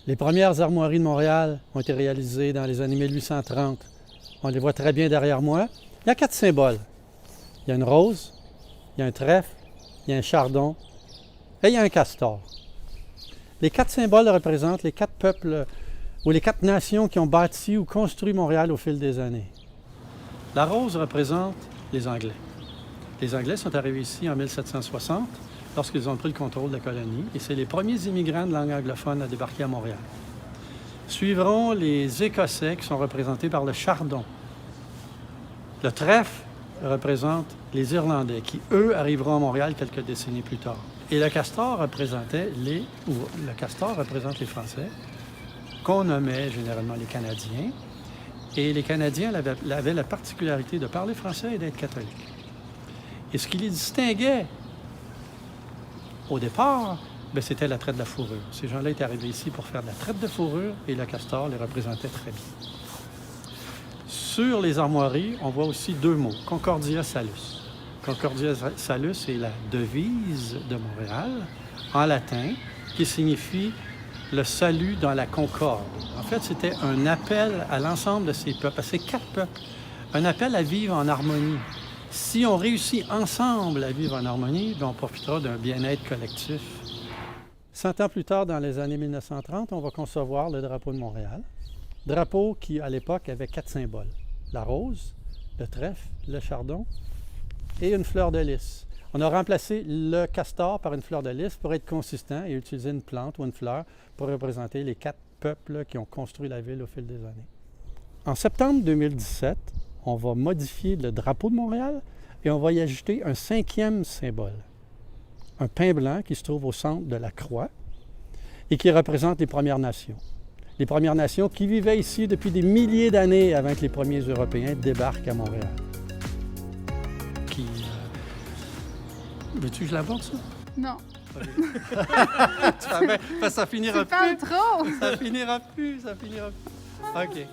Les premières armoiries de Montréal ont été réalisées dans les années 1830. On les voit très bien derrière moi. Il y a 4 symboles. Il y a une rose, il y a un trèfle, il y a un chardon et il y a un castor. Les 4 symboles représentent les 4 peuples ou les 4 nations qui ont bâti ou construit Montréal au fil des années. La rose représente les Anglais. Les Anglais sont arrivés ici en 1760 lorsqu'ils ont pris le contrôle de la colonie et c'est les premiers immigrants de langue anglophone à débarquer à Montréal. Suivront les Écossais qui sont représentés par le chardon. Le trèfle représente les Irlandais qui, eux, arriveront à Montréal quelques décennies plus tard. Et le castor représente les Français, qu'on nommait généralement les Canadiens. Et les Canadiens avaient la particularité de parler français et d'être catholiques. Et ce qui les distinguait au départ, c'était la traite de la fourrure. Ces gens-là étaient arrivés ici pour faire de la traite de fourrure et le castor les représentait très bien. Sur les armoiries, on voit aussi 2 mots, Concordia Salus. Concordia Salus est la devise de Montréal, en latin, qui signifie le salut dans la concorde. En fait, c'était un appel à l'ensemble de ces peuples, à ces 4 peuples, un appel à vivre en harmonie. Si on réussit ensemble à vivre en harmonie, on profitera d'un bien-être collectif. 100 ans plus tard, dans les années 1930, on va concevoir le drapeau de Montréal. Drapeau qui, à l'époque, avait 4 symboles. La rose, le trèfle, le chardon et une fleur de lys. On a remplacé le castor par une fleur de lys pour être consistant et utiliser une plante ou une fleur pour représenter les 4 peuples qui ont construit la ville au fil des années. En septembre 2017, on va modifier le drapeau de Montréal et on va y ajouter un 5e symbole. Un pain blanc qui se trouve au centre de la croix et qui représente les Premières Nations. Les Premières Nations qui vivaient ici depuis des milliers d'années avant que les premiers Européens débarquent à Montréal. Veux-tu que je l'aborde, ça? Non. Ça finira plus. Tu parles trop! Ça finira plus. OK.